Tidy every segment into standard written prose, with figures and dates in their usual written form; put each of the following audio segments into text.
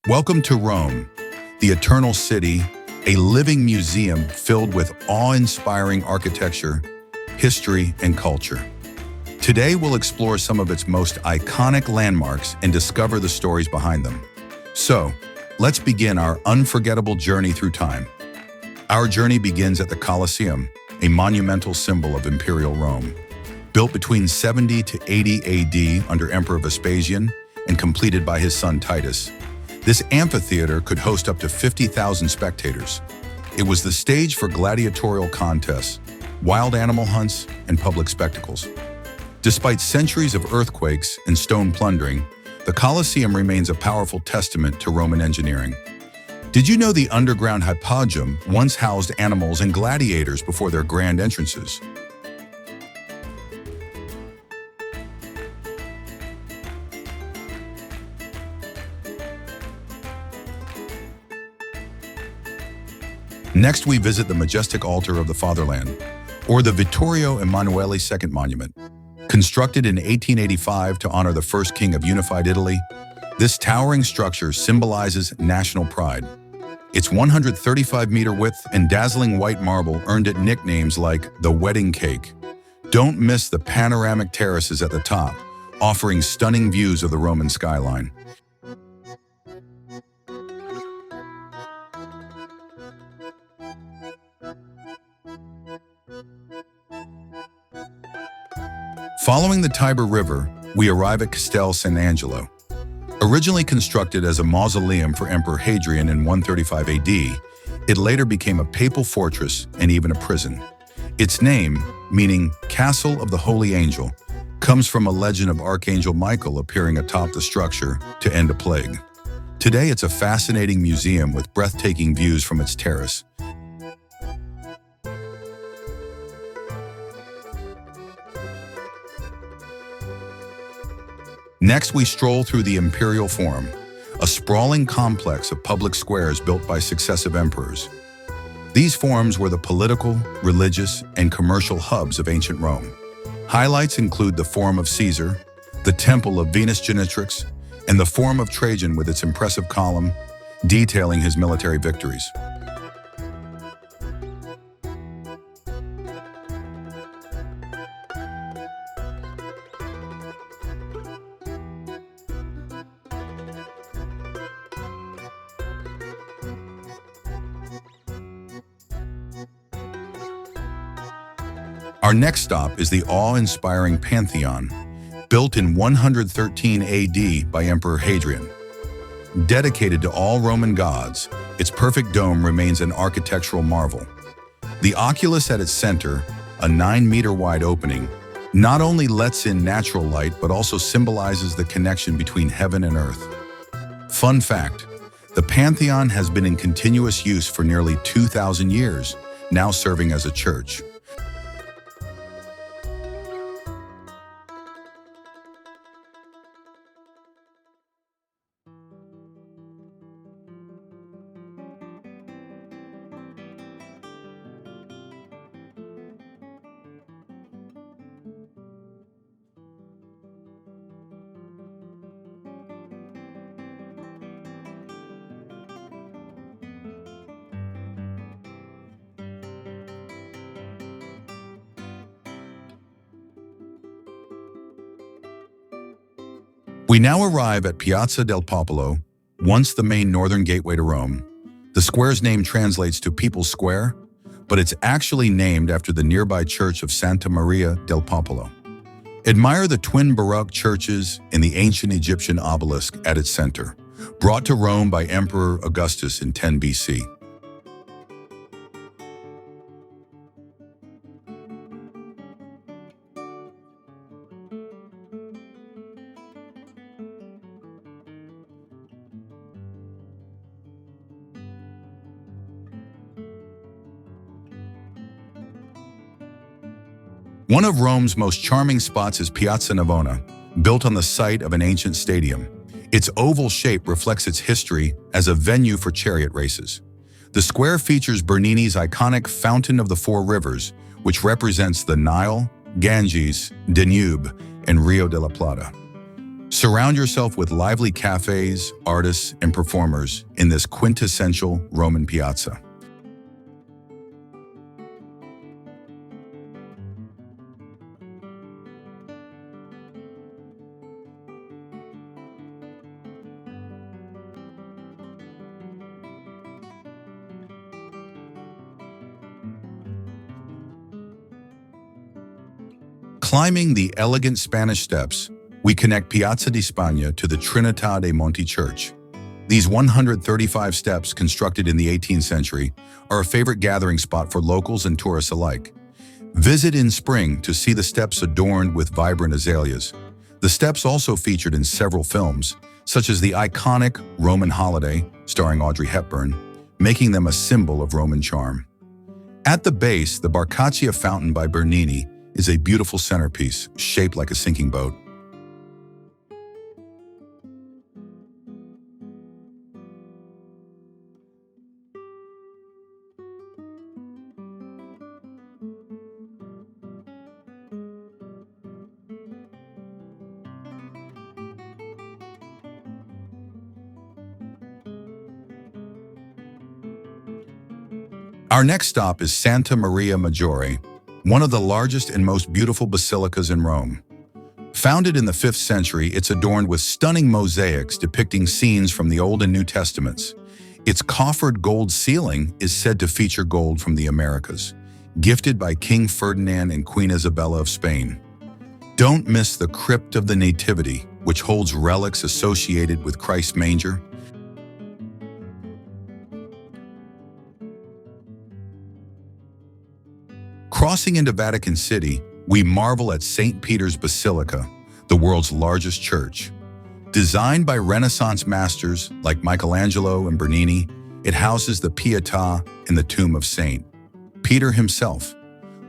Welcome to Rome, the eternal city, a living museum filled with awe-inspiring architecture, history, and culture. Today we'll explore some of its most iconic landmarks and discover the stories behind them. So, let's begin our unforgettable journey through time. Our journey begins at the Colosseum, a monumental symbol of Imperial Rome. Built between 70 to 80 AD under Emperor Vespasian and completed by his son Titus, this amphitheater could host up to 50,000 spectators. It was the stage for gladiatorial contests, wild animal hunts, and public spectacles. Despite centuries of earthquakes and stone plundering, the Colosseum remains a powerful testament to Roman engineering. Did you know the underground Hippodrome once housed animals and gladiators before their grand entrances? Next, we visit the majestic altar of the Fatherland, or the Vittorio Emanuele II Monument. Constructed in 1885 to honor the first king of unified Italy, this towering structure symbolizes national pride. Its 135-meter width and dazzling white marble earned it nicknames like the wedding cake. Don't miss the panoramic terraces at the top, offering stunning views of the Roman skyline. Following the Tiber River, we arrive at Castel Sant'Angelo. Originally constructed as a mausoleum for Emperor Hadrian in 135 AD, it later became a papal fortress and even a prison. Its name, meaning Castle of the Holy Angel, comes from a legend of Archangel Michael appearing atop the structure to end a plague. Today, it's a fascinating museum with breathtaking views from its terrace. Next, we stroll through the Imperial Forum, a sprawling complex of public squares built by successive emperors. These forums were the political, religious, and commercial hubs of ancient Rome. Highlights include the Forum of Caesar, the Temple of Venus Genitrix, and the Forum of Trajan with its impressive column detailing his military victories. Our next stop is the awe-inspiring Pantheon, built in 113 AD by Emperor Hadrian. Dedicated to all Roman gods, its perfect dome remains an architectural marvel. The oculus at its center, a 9-meter-wide opening, not only lets in natural light but also symbolizes the connection between heaven and earth. Fun fact, the Pantheon has been in continuous use for nearly 2,000 years, now serving as a church. We now arrive at Piazza del Popolo, once the main northern gateway to Rome. The square's name translates to People's Square, but it's actually named after the nearby church of Santa Maria del Popolo. Admire the twin Baroque churches and the ancient Egyptian obelisk at its center, brought to Rome by Emperor Augustus in 10 BC. One of Rome's most charming spots is Piazza Navona, built on the site of an ancient stadium. Its oval shape reflects its history as a venue for chariot races. The square features Bernini's iconic Fountain of the Four Rivers, which represents the Nile, Ganges, Danube, and Rio de la Plata. Surround yourself with lively cafes, artists, and performers in this quintessential Roman piazza. Climbing the elegant Spanish steps, we connect Piazza di Spagna to the Trinità dei Monti Church. These 135 steps, constructed in the 18th century, are a favorite gathering spot for locals and tourists alike. Visit in spring to see the steps adorned with vibrant azaleas. The steps also featured in several films, such as the iconic Roman Holiday, starring Audrey Hepburn, making them a symbol of Roman charm. At the base, the Trevi Fountain by Bernini is a beautiful centerpiece shaped like a sinking boat. Our next stop is Santa Maria Maggiore, one of the largest and most beautiful basilicas in Rome. Founded in the 5th century, it's adorned with stunning mosaics depicting scenes from the Old and New Testaments. Its coffered gold ceiling is said to feature gold from the Americas, gifted by King Ferdinand and Queen Isabella of Spain. Don't miss the Crypt of the Nativity, which holds relics associated with Christ's manger. Crossing into Vatican City, we marvel at St. Peter's Basilica, the world's largest church. Designed by Renaissance masters like Michelangelo and Bernini, it houses the Pietà and the tomb of St. Peter himself.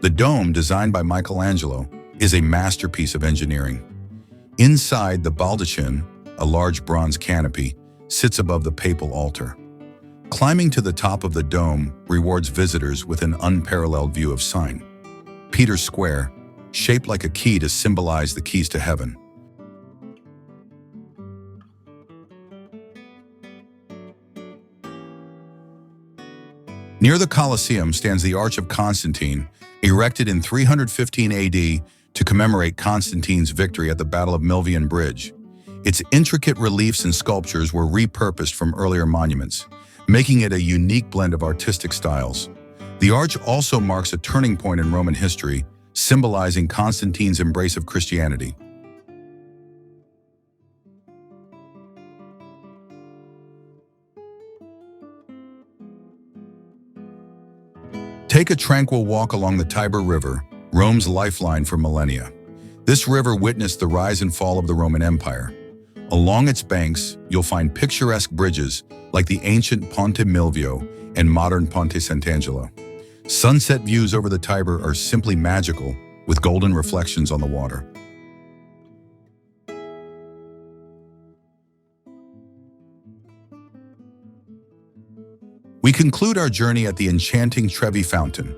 The dome, designed by Michelangelo, is a masterpiece of engineering. Inside, the baldachin, a large bronze canopy, sits above the papal altar. Climbing to the top of the dome rewards visitors with an unparalleled view of St. Peter's Square, shaped like a key to symbolize the keys to heaven. Near the Colosseum stands the Arch of Constantine, erected in 315 AD to commemorate Constantine's victory at the Battle of Milvian Bridge. Its intricate reliefs and sculptures were repurposed from earlier monuments, making it a unique blend of artistic styles. The arch also marks a turning point in Roman history, symbolizing Constantine's embrace of Christianity. Take a tranquil walk along the Tiber River, Rome's lifeline for millennia. This river witnessed the rise and fall of the Roman Empire. Along its banks, you'll find picturesque bridges like the ancient Ponte Milvio and modern Ponte Sant'Angelo. Sunset views over the Tiber are simply magical, with golden reflections on the water. We conclude our journey at the enchanting Trevi Fountain,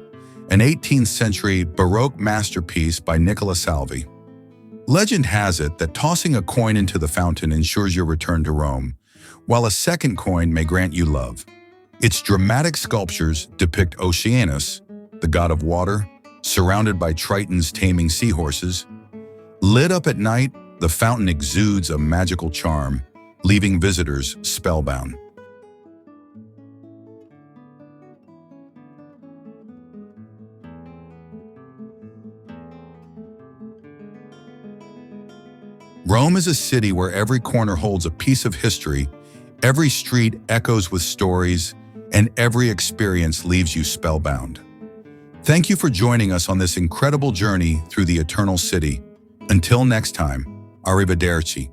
an 18th century Baroque masterpiece by Nicola Salvi. Legend has it that tossing a coin into the fountain ensures your return to Rome, while a second coin may grant you love. Its dramatic sculptures depict Oceanus, the god of water, surrounded by Tritons taming seahorses. Lit up at night, the fountain exudes a magical charm, leaving visitors spellbound. Rome is a city where every corner holds a piece of history, every street echoes with stories, and every experience leaves you spellbound. Thank you for joining us on this incredible journey through the Eternal City. Until next time, arrivederci.